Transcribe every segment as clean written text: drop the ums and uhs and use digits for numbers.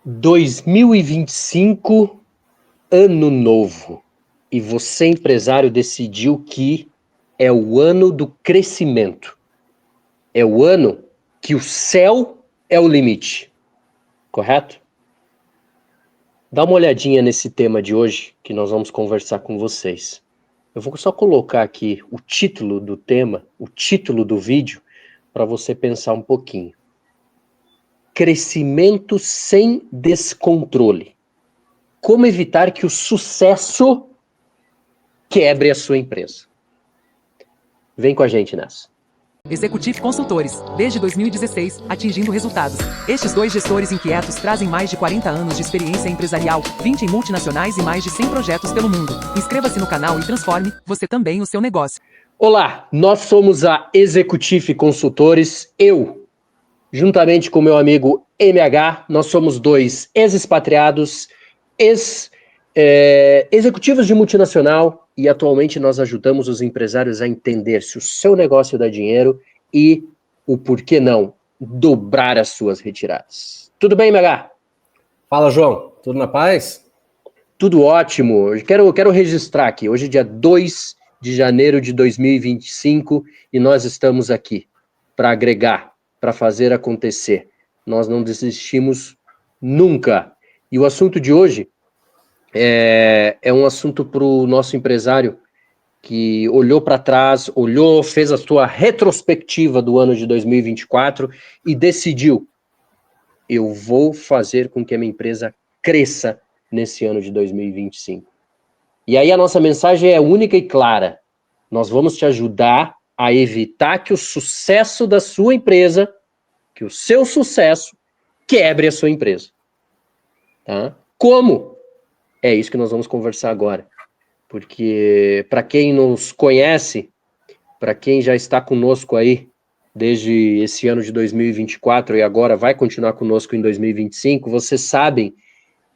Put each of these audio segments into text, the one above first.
2025, ano novo. E você, empresário, decidiu que é o ano do crescimento. É o ano que o céu é o limite. Correto? Dá uma olhadinha nesse tema de hoje que nós vamos conversar com vocês. Eu vou só colocar aqui o título do tema, o título do vídeo, para você pensar um pouquinho. Crescimento sem descontrole. Como evitar que o sucesso quebre a sua empresa? Vem com a gente nessa. Executive Consultores, desde 2016, atingindo resultados. Estes dois gestores inquietos trazem mais de 40 anos de experiência empresarial, 20 em multinacionais e mais de 100 projetos pelo mundo. Inscreva-se no canal e transforme, você também, o seu negócio. Olá, nós somos a Executive Consultores, juntamente com meu amigo MH, nós somos dois ex-expatriados, executivos de multinacional, e atualmente nós ajudamos os empresários a entender se o seu negócio dá dinheiro e o porquê não dobrar as suas retiradas. Tudo bem, MH? Fala, João. Tudo na paz? Tudo ótimo. Quero registrar aqui. Hoje é dia 2 de janeiro de 2025 e nós estamos aqui para agregar, para fazer acontecer. Nós não desistimos nunca. E o assunto de hoje é um assunto para o nosso empresário que olhou para trás, fez a sua retrospectiva do ano de 2024 e decidiu: eu vou fazer com que a minha empresa cresça nesse ano de 2025. E aí a nossa mensagem é única e clara. Nós vamos te ajudar a evitar que o sucesso da sua empresa, que o seu sucesso, quebre a sua empresa. Tá? Como? É isso que nós vamos conversar agora. Porque para quem nos conhece, para quem já está conosco aí desde esse ano de 2024 e agora vai continuar conosco em 2025, vocês sabem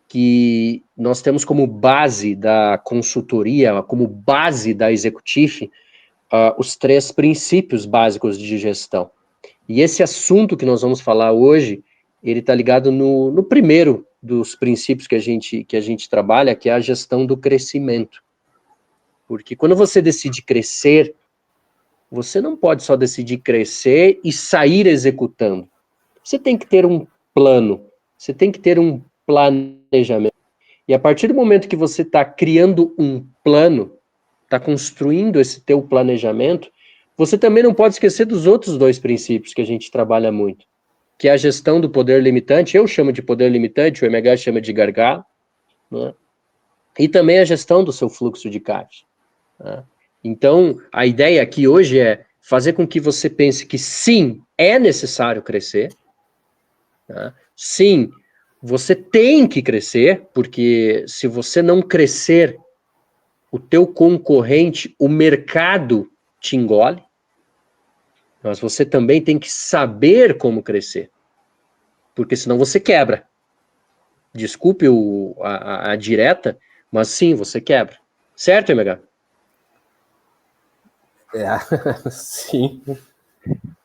que nós temos como base da consultoria, como base da Executive, os 3 princípios básicos de gestão. E esse assunto que nós vamos falar hoje, ele está ligado no primeiro dos princípios que a gente trabalha, que é a gestão do crescimento. Porque quando você decide crescer, você não pode só decidir crescer e sair executando. Você tem que ter um plano, você tem que ter um planejamento. E a partir do momento que você está criando um plano, está construindo esse teu planejamento, você também não pode esquecer dos outros 2 princípios que a gente trabalha muito, que é a gestão do poder limitante, eu chamo de poder limitante, o MH chama de gargalo, né? E também a gestão do seu fluxo de caixa. Né? Então, a ideia aqui hoje é fazer com que você pense que sim, é necessário crescer, né? Sim, você tem que crescer, porque se você não crescer, o teu concorrente, o mercado te engole, mas você também tem que saber como crescer, porque senão você quebra. Desculpe a direta, mas sim, você quebra. Certo, MH? Sim.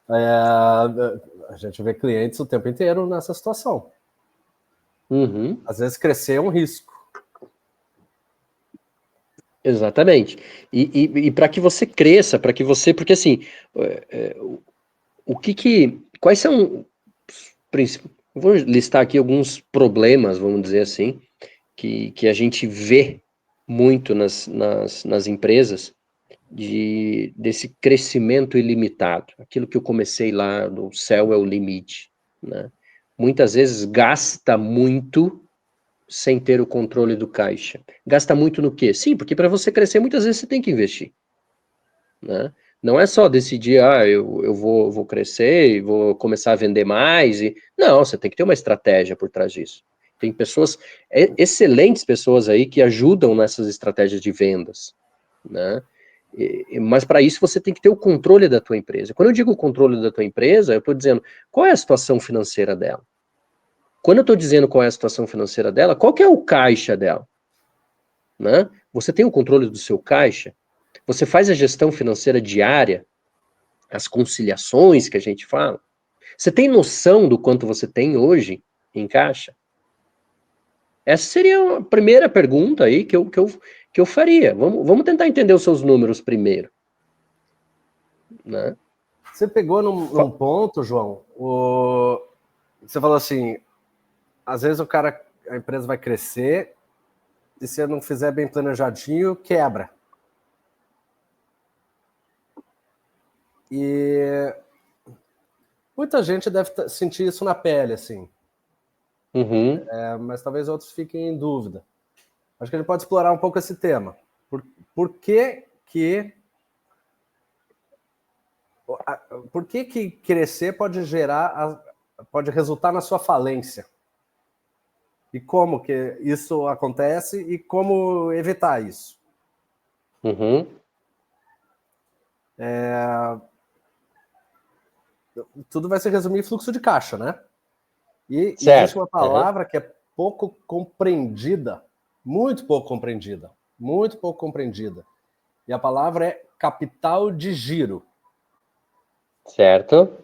A gente vê clientes o tempo inteiro nessa situação. Uhum. Às vezes crescer é um risco. Exatamente. E para que você cresça, porque assim, quais são os principais, vou listar aqui alguns problemas, vamos dizer assim, que a gente vê muito nas empresas, desse crescimento ilimitado, aquilo que eu comecei lá, do céu é o limite, né? Muitas vezes gasta muito sem ter o controle do caixa. Gasta muito no quê? Sim, porque para você crescer, muitas vezes você tem que investir, né? Não é só decidir, eu vou crescer e vou começar a vender mais. Não, você tem que ter uma estratégia por trás disso. Tem pessoas, excelentes pessoas aí que ajudam nessas estratégias de vendas, né? Mas para isso você tem que ter o controle da tua empresa. Quando eu digo o controle da tua empresa, eu estou dizendo qual é a situação financeira dela. Quando eu estou dizendo qual é a situação financeira dela, qual que é o caixa dela? Né? Você tem o controle do seu caixa? Você faz a gestão financeira diária? As conciliações que a gente fala? Você tem noção do quanto você tem hoje em caixa? Essa seria a primeira pergunta aí que eu faria. Vamos tentar entender os seus números primeiro, né? Você pegou num ponto, João, você falou assim, às vezes a empresa vai crescer e se eu não fizer bem planejadinho, quebra. E muita gente deve sentir isso na pele, assim. Uhum. Mas talvez outros fiquem em dúvida. Acho que a gente pode explorar um pouco esse tema. Por que crescer pode pode resultar na sua falência? E como que isso acontece e como evitar isso? Uhum. Tudo vai se resumir em fluxo de caixa, né? E Certo. existe uma palavra que é pouco compreendida, muito pouco compreendida. E a palavra é capital de giro. Certo.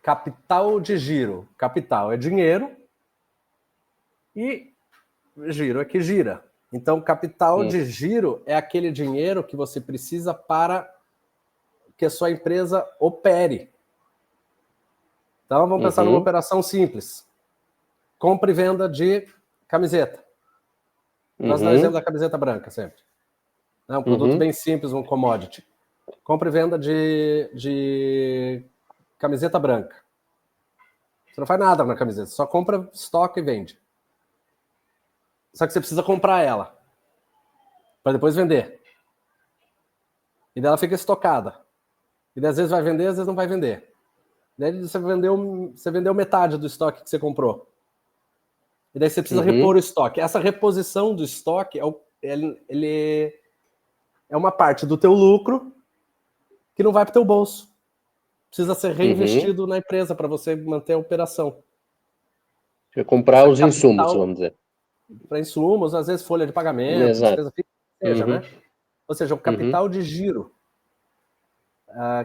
Capital de giro. Capital é dinheiro e giro é que gira. Então, capital de giro é aquele dinheiro que você precisa para que a sua empresa opere. Então, vamos pensar numa operação simples. Compra e venda de camiseta. Nós damos o exemplo da camiseta branca sempre. É um produto bem simples, um commodity. Compra e venda de camiseta branca. Você não faz nada na camiseta, só compra estoque e vende. Só que você precisa comprar ela para depois vender. E daí ela fica estocada. E daí, às vezes vai vender, às vezes não vai vender. Daí você vendeu metade do estoque que você comprou. E daí você precisa repor o estoque. Essa reposição do estoque ele é uma parte do teu lucro que não vai para o teu bolso. Precisa ser reinvestido na empresa para você manter a operação. Você comprar os insumos, vamos dizer. Para insumos, às vezes folha de pagamento, despesa fixa, seja, né? Ou seja, o capital de giro.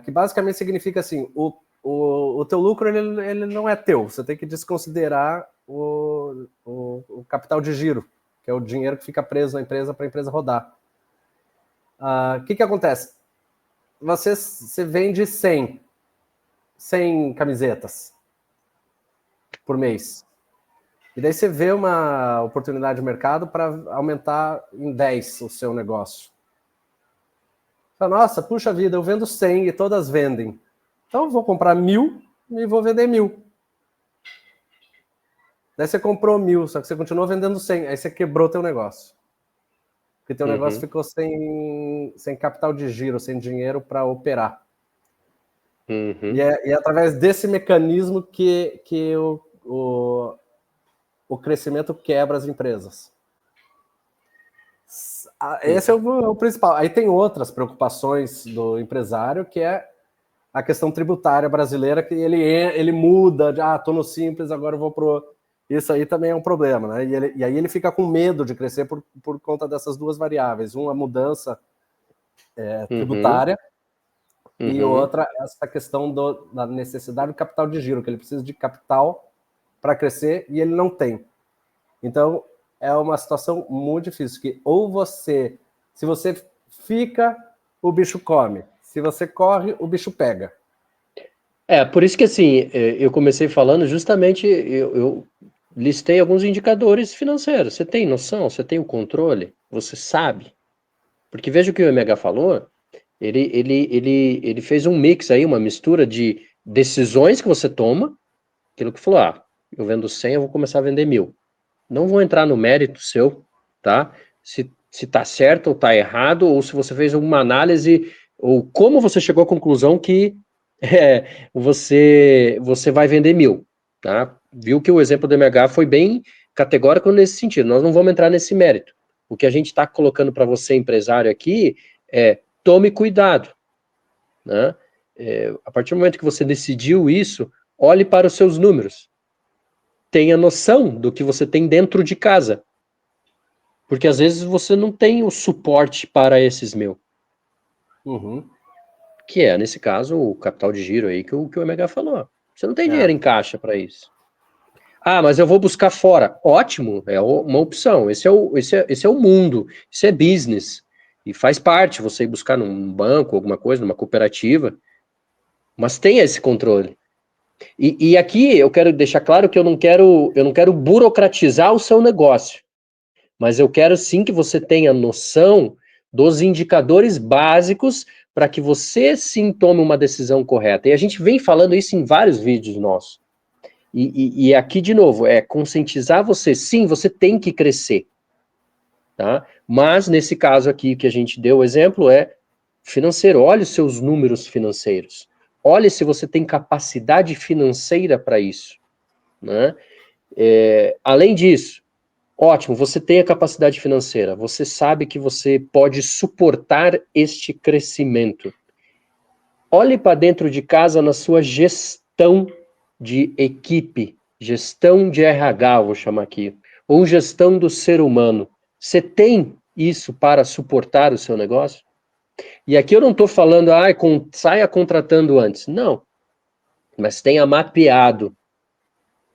Que basicamente significa assim, o teu lucro ele não é teu. Você tem que desconsiderar o capital de giro, que é o dinheiro que fica preso na empresa para a empresa rodar. O que acontece? Você vende 100 camisetas por mês. E daí você vê uma oportunidade de mercado para aumentar em 10 o seu negócio. Fala, nossa, puxa vida, eu vendo 100 e todas vendem. Então eu vou comprar 1000 e vou vender 1000. Daí você comprou 1000, só que você continuou vendendo 100. Aí você quebrou teu negócio. Porque teu negócio ficou sem capital de giro, sem dinheiro para operar. E é através desse mecanismo que o crescimento quebra as empresas. Esse é o principal. Aí tem outras preocupações do empresário, que é a questão tributária brasileira, que ele muda, tô no simples, agora eu vou pro... Isso aí também é um problema, né? E aí ele fica com medo de crescer por conta dessas duas variáveis. Uma, mudança tributária, e outra, essa questão da necessidade do capital de giro, que ele precisa de capital para crescer e ele não tem. Então, é uma situação muito difícil, que se você fica, o bicho come. Se você corre, o bicho pega. Por isso que assim, eu comecei falando justamente, eu listei alguns indicadores financeiros. Você tem noção? Você tem o controle? Você sabe? Porque veja o que o MH falou, ele fez um mix aí, uma mistura de decisões que você toma, aquilo que falou, eu vendo 100, eu vou começar a vender 1000. Não vou entrar no mérito seu, tá? Se tá certo ou tá errado, ou se você fez alguma análise, ou como você chegou à conclusão que você vai vender 1000, tá? Viu que o exemplo do MH foi bem categórico nesse sentido. Nós não vamos entrar nesse mérito. O que a gente está colocando para você, empresário, aqui, é tome cuidado, né? A partir do momento que você decidiu isso, olhe para os seus números. Tenha noção do que você tem dentro de casa. Porque às vezes você não tem o suporte para esses 1000. Que é, nesse caso, o capital de giro aí que o MH falou. Você não tem dinheiro em caixa para isso. Ah, mas eu vou buscar fora. Ótimo, é uma opção. Esse é o mundo, isso é business. E faz parte você ir buscar num banco, alguma coisa, numa cooperativa, mas tenha esse controle. E aqui eu quero deixar claro que eu não quero burocratizar o seu negócio, mas eu quero sim que você tenha noção dos indicadores básicos para que você sim tome uma decisão correta. E a gente vem falando isso em vários vídeos nossos. E aqui, de novo, é conscientizar você, sim, você tem que crescer, tá? Mas, nesse caso aqui que a gente deu o exemplo, é financeiro. Olhe os seus números financeiros. Olhe se você tem capacidade financeira para isso, né? Além disso, ótimo, você tem a capacidade financeira, você sabe que você pode suportar este crescimento. Olhe para dentro de casa na sua gestão de equipe, gestão de RH, vou chamar aqui, ou gestão do ser humano. Você tem isso para suportar o seu negócio? E aqui eu não estou falando, saia contratando antes. Não, mas tenha mapeado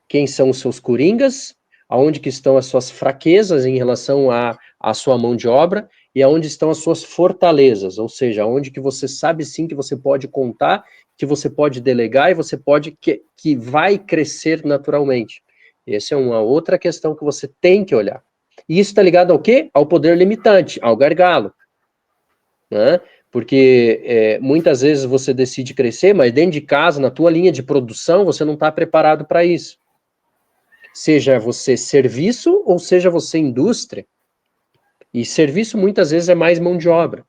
quem são os seus coringas, aonde que estão as suas fraquezas em relação à sua mão de obra e aonde estão as suas fortalezas, ou seja, aonde que você sabe sim que você pode contar, que você pode delegar e você pode que vai crescer naturalmente. Essa é uma outra questão que você tem que olhar. E isso está ligado ao quê? Ao poder limitante, ao gargalo, né? Porque muitas vezes você decide crescer, mas dentro de casa, na tua linha de produção, você não está preparado para isso. Seja você serviço ou seja você indústria. E serviço muitas vezes é mais mão de obra,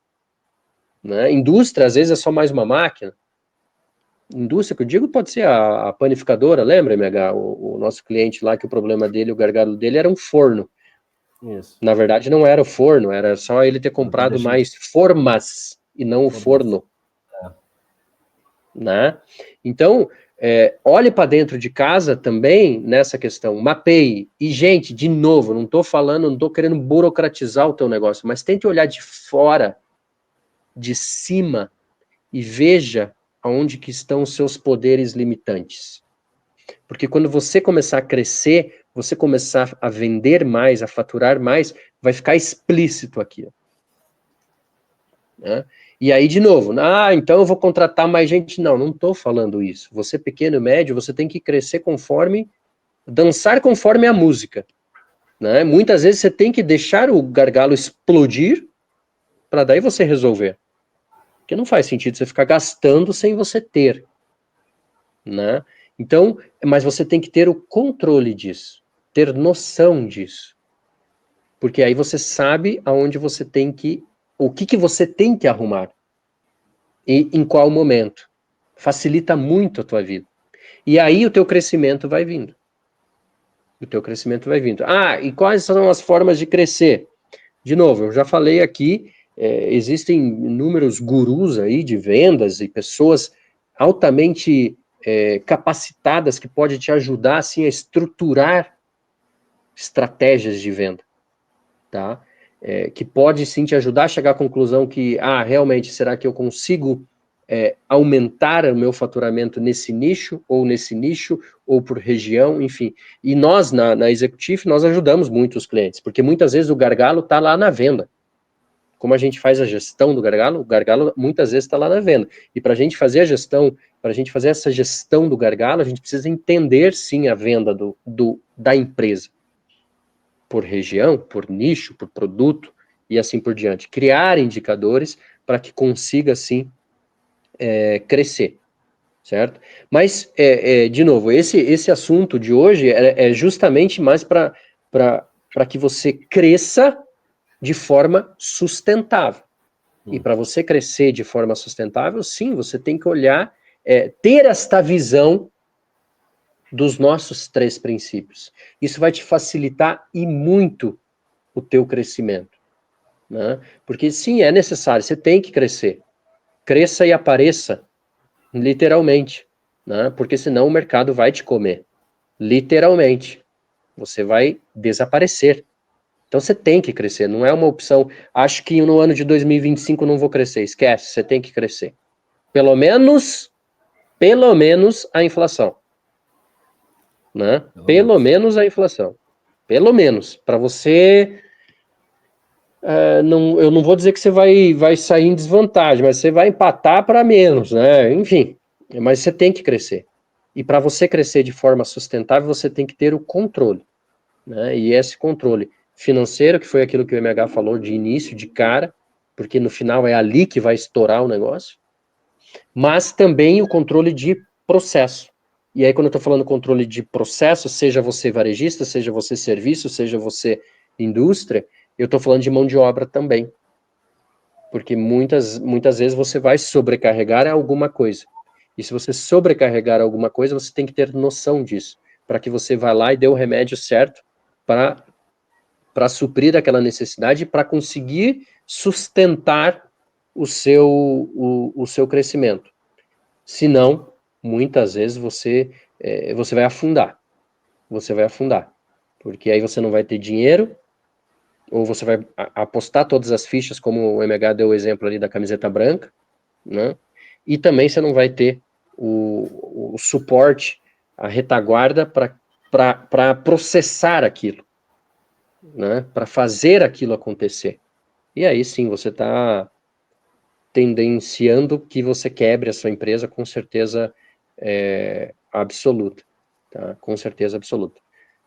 né? Indústria às vezes é só mais uma máquina. Indústria, que eu digo, pode ser a panificadora, lembra, MH? O nosso cliente lá, que o problema dele, o gargalo dele era um forno. Isso. Na verdade não era o forno, era só ele ter comprado mais formas e não o forno. Né? Então, olhe para dentro de casa também nessa questão, mapeie. E, gente, de novo, não estou querendo burocratizar o teu negócio, mas tente olhar de fora, de cima, e veja aonde que estão os seus poderes limitantes. Porque quando você começar a crescer, você começar a vender mais, a faturar mais, vai ficar explícito aqui. Né? E aí, de novo, então eu vou contratar mais gente. Não estou falando isso. Você pequeno e médio, você tem que crescer dançar conforme a música. Né? Muitas vezes você tem que deixar o gargalo explodir para daí você resolver. Porque não faz sentido você ficar gastando sem você ter. Né? Então, mas você tem que ter o controle disso, ter noção disso. Porque aí você sabe aonde você tem que, o que você tem que arrumar. E em qual momento. Facilita muito a tua vida. E aí o teu crescimento vai vindo. O teu crescimento vai vindo. E quais são as formas de crescer? De novo, eu já falei aqui, existem inúmeros gurus aí de vendas e pessoas altamente capacitadas que podem te ajudar assim, a estruturar estratégias de venda, tá? Que pode sim te ajudar a chegar à conclusão que, realmente, será que eu consigo aumentar o meu faturamento nesse nicho, ou por região, enfim. E nós, na Executive, nós ajudamos muito os clientes, porque muitas vezes o gargalo está lá na venda. Como a gente faz a gestão do gargalo, o gargalo muitas vezes está lá na venda. E para a gente fazer a gestão, para a gente fazer essa gestão do gargalo, a gente precisa entender, sim, a venda da empresa. Por região, por nicho, por produto, e assim por diante. Criar indicadores para que consiga, sim, crescer, certo? Mas, de novo, esse assunto de hoje é justamente mais para que você cresça de forma sustentável. E para você crescer de forma sustentável, sim, você tem que olhar, ter esta visão dos nossos 3 princípios. Isso vai te facilitar e muito o teu crescimento, né? Porque sim, é necessário, você tem que crescer. Cresça e apareça, literalmente, né? Porque senão o mercado vai te comer, literalmente. Você vai desaparecer. Então você tem que crescer, não é uma opção. Acho que no ano de 2025 não vou crescer. Esquece, você tem que crescer. Pelo menos a inflação. né? Pelo menos a inflação. Pelo menos. Para você... eu não vou dizer que você vai sair em desvantagem, mas você vai empatar para menos, né? Enfim, mas você tem que crescer. E para você crescer de forma sustentável, você tem que ter o controle, né? E esse controle financeiro, que foi aquilo que o MH falou de início, de cara, porque no final é ali que vai estourar o negócio, mas também o controle de processo. E aí, quando eu estou falando controle de processo, seja você varejista, seja você serviço, seja você indústria, eu estou falando de mão de obra também. Porque muitas vezes você vai sobrecarregar alguma coisa. E se você sobrecarregar alguma coisa, você tem que ter noção disso, para que você vá lá e dê o remédio certo para suprir aquela necessidade e para conseguir sustentar o seu crescimento. Senão, muitas vezes você vai afundar. Você vai afundar. Porque aí você não vai ter dinheiro, ou você vai apostar todas as fichas, como o MH deu o exemplo ali da camiseta branca, né? E também você não vai ter o suporte, a retaguarda para processar aquilo, né? Para fazer aquilo acontecer. E aí sim, você está tendenciando que você quebre a sua empresa com certeza absoluta, tá? Com certeza absoluta.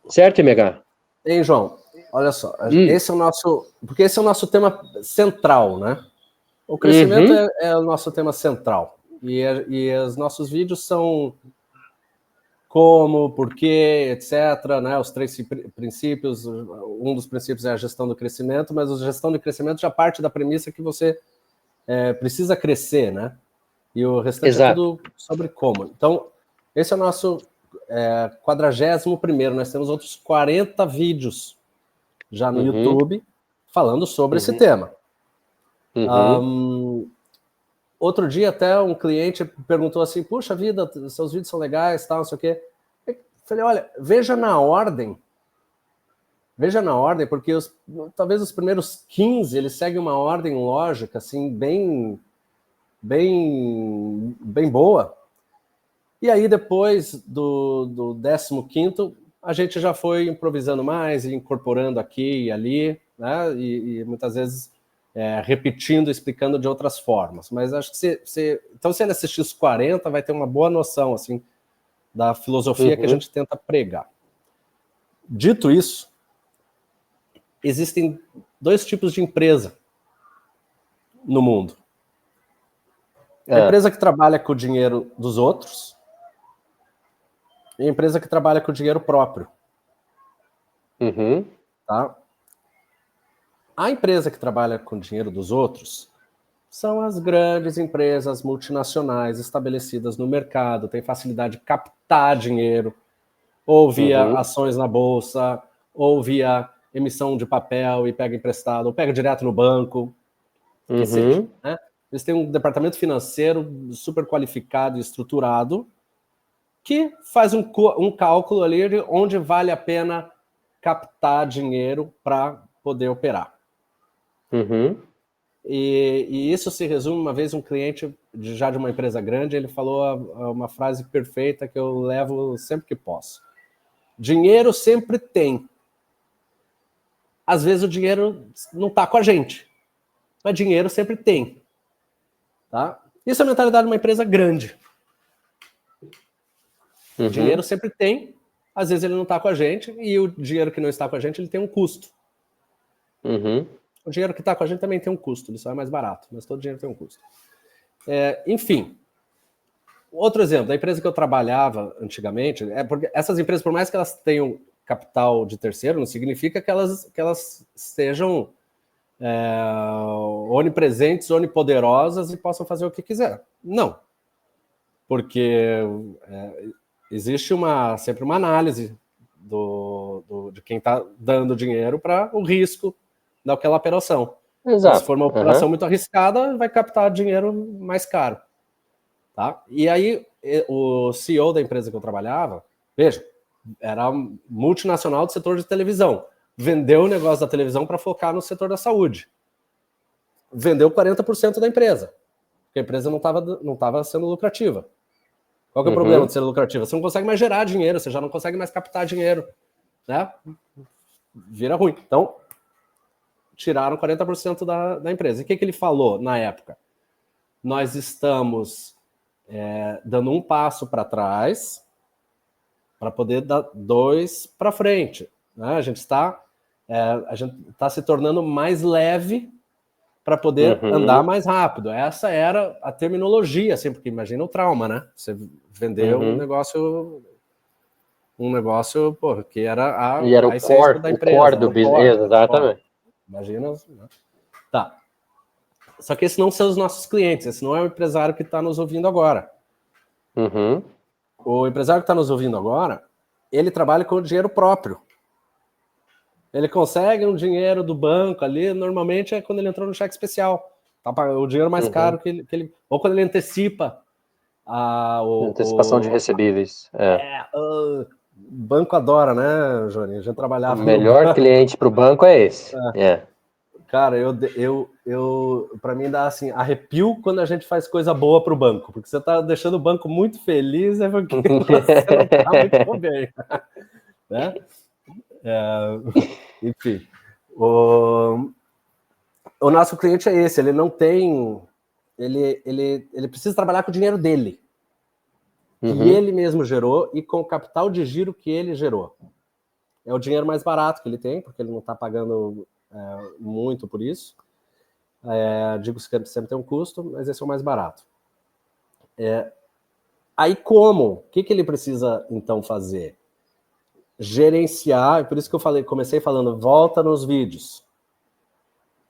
Certo, MH? Hein, João? Olha só, esse é o nosso... Porque esse é o nosso tema central, né? O crescimento é o nosso tema central. E os nossos vídeos são como, porquê, etc., né? Os 3 princípios. Um dos princípios é a gestão do crescimento, mas a gestão do crescimento já parte da premissa que você precisa crescer, né? E o restante é tudo sobre como. Então, esse é o nosso 41º. Nós temos outros 40 vídeos já no YouTube falando sobre esse tema. Outro dia até um cliente perguntou assim, puxa vida, seus vídeos são legais, tal, não sei o quê. Eu falei, olha, veja na ordem, porque talvez os primeiros 15 eles seguem uma ordem lógica, assim, bem boa. E aí depois do 15º, a gente já foi improvisando mais, e incorporando aqui e ali, né? E muitas vezes repetindo, explicando de outras formas. Mas acho que então, se ele assistir os 40, vai ter uma boa noção assim, da filosofia que a gente tenta pregar. Dito isso, existem 2 tipos de empresa no mundo. A empresa que trabalha com o dinheiro dos outros e a empresa que trabalha com o dinheiro próprio. Tá? A empresa que trabalha com o dinheiro dos outros são as grandes empresas multinacionais estabelecidas no mercado, tem facilidade de captar dinheiro, ou via ações na bolsa, ou via emissão de papel e pega emprestado, ou pega direto no banco, que seja, né? Eles têm um departamento financeiro super qualificado e estruturado que faz um cálculo ali de onde vale a pena captar dinheiro para poder operar. E isso se resume, uma vez um cliente já de uma empresa grande, ele falou uma frase perfeita que eu levo sempre que posso. Dinheiro sempre tem. Às vezes o dinheiro não está com a gente, mas dinheiro sempre tem. Tá? Isso é a mentalidade de uma empresa grande. Dinheiro sempre tem, às vezes ele não está com a gente, e o dinheiro que não está com a gente, ele tem um custo. O dinheiro que está com a gente também tem um custo, ele só é mais barato, mas todo dinheiro tem um custo. Enfim, outro exemplo, da empresa que eu trabalhava antigamente, porque essas empresas, por mais que elas tenham capital de terceiro, não significa que elas sejam onipresentes, onipoderosas e possam fazer o que quiser. Não. Porque existe sempre uma análise de quem está dando dinheiro para o risco daquela operação. Então, se for uma operação muito arriscada, vai captar dinheiro mais caro. Tá? E aí, o CEO da empresa que eu trabalhava, veja, era multinacional do setor de televisão. Vendeu o negócio da televisão para focar no setor da saúde. Vendeu 40% da empresa, porque a empresa não estava sendo lucrativa. Qual que é o problema de ser lucrativo? Você não consegue mais gerar dinheiro, você já não consegue mais captar dinheiro, né? Vira ruim. Então, tiraram 40% da empresa. E o que ele falou na época? Nós estamos dando um passo para trás para poder dar 2 para frente. Né? A gente está se tornando mais leve para poder andar mais rápido. Essa era a terminologia, assim, porque imagina o trauma, né? Você vendeu um negócio, porra, que era E era a essência da empresa. o core do business, exatamente. Imagina. Tá. Só que esses não são os nossos clientes, esse não é o empresário que está nos ouvindo agora. O empresário que está nos ouvindo agora, ele trabalha com o dinheiro próprio. Ele consegue um dinheiro do banco ali, normalmente é quando ele entrou no cheque especial. Tá, o dinheiro mais caro que ele... Ou quando ele antecipa antecipação de recebíveis. O banco adora, né, Johnny? A gente trabalhava o melhor cliente para o banco é esse. Cara, para mim dá assim, arrepio quando a gente faz coisa boa para o banco, porque você tá deixando o banco muito feliz, é porque você não tá muito bem. Né? Enfim, o nosso cliente é esse, ele não tem... Ele precisa trabalhar com o dinheiro dele, que ele mesmo gerou e com o capital de giro que ele gerou. É o dinheiro mais barato que ele tem, porque ele não está pagando muito por isso. Digo que sempre tem um custo, mas esse é o mais barato. Aí como? O que ele precisa, então, fazer? Gerenciar, por isso que eu comecei falando, volta nos vídeos.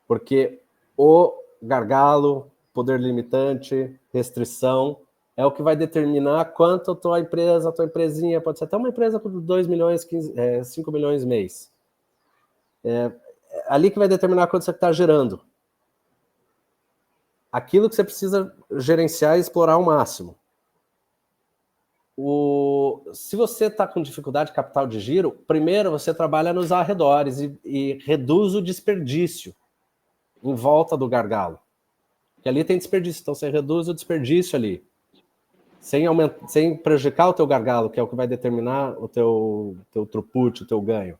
Porque o gargalo, poder limitante, restrição, é o que vai determinar quanto a tua empresinha, pode ser até uma empresa com 2 milhões, 5 milhões mês. Ali que vai determinar quanto você está gerando. Aquilo que você precisa gerenciar e explorar ao máximo. Se você está com dificuldade de capital de giro, primeiro você trabalha nos arredores e reduz o desperdício em volta do gargalo. Porque ali tem desperdício, então você reduz o desperdício ali. Sem prejudicar o teu gargalo, que é o que vai determinar o teu throughput, o teu ganho.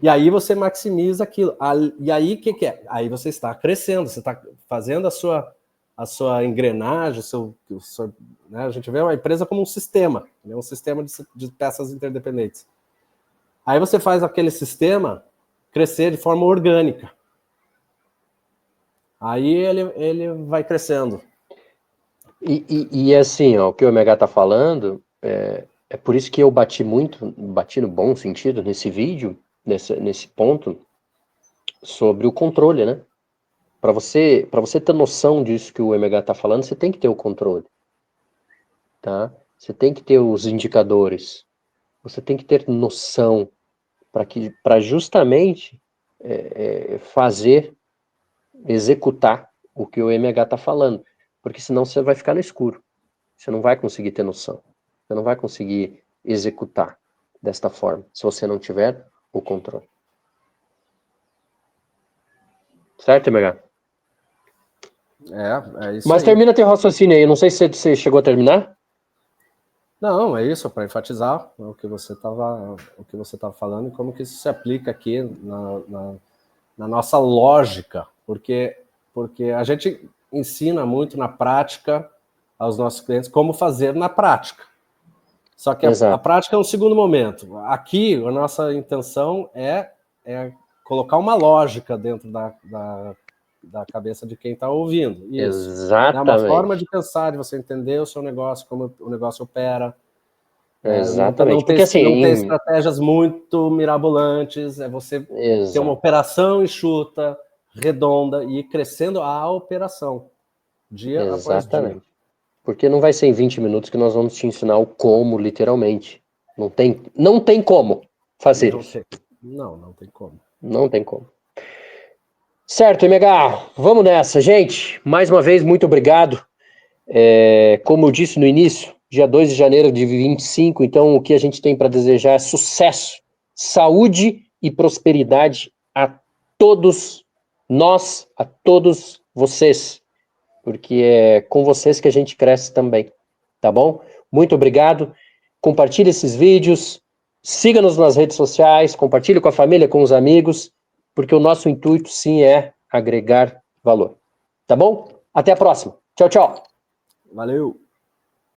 E aí você maximiza aquilo. E aí, o que é? Aí você está crescendo, você está fazendo a sua engrenagem, né? A gente vê uma empresa como um sistema, né? Um sistema de peças interdependentes. Aí você faz aquele sistema crescer de forma orgânica. Aí ele vai crescendo. E assim, ó, o que o MH tá falando, é por isso que eu bati no bom sentido nesse vídeo, nesse ponto, sobre o controle, né? Para você ter noção disso que o MH tá falando, você tem que ter o controle, tá? Você tem que ter os indicadores, você tem que ter noção para justamente executar o que o MH tá falando. Porque senão você vai ficar no escuro. Você não vai conseguir ter noção. Você não vai conseguir executar desta forma, se você não tiver o controle. Certo, MH? É isso. Mas aí. termina teu raciocínio aí. Eu não sei se você chegou a terminar. Não, é isso, para enfatizar o que você estava falando e como que isso se aplica aqui na nossa lógica. Porque a gente ensina muito na prática aos nossos clientes como fazer na prática. Só que a prática é um segundo momento. Aqui, a nossa intenção é colocar uma lógica dentro da cabeça de quem está ouvindo. Isso. Exatamente. É uma forma de pensar, de você entender o seu negócio, como o negócio opera. Exatamente. Não ter estratégias muito mirabolantes, é você ter uma operação enxuta, redonda e ir crescendo a operação, dia após dia. Porque não vai ser em 20 minutos que nós vamos te ensinar o como, literalmente. Não tem como fazer isso. Não tem como. Não tem como. Certo, MH, vamos nessa, gente. Mais uma vez, muito obrigado. Como eu disse no início, dia 2 de janeiro de 25, então o que a gente tem para desejar é sucesso, saúde e prosperidade a todos nós, a todos vocês. porque é com vocês que a gente cresce também, tá bom? Muito obrigado, compartilhe esses vídeos, siga-nos nas redes sociais, compartilhe com a família, com os amigos, porque o nosso intuito sim é agregar valor, tá bom? Até a próxima, tchau, tchau! Valeu!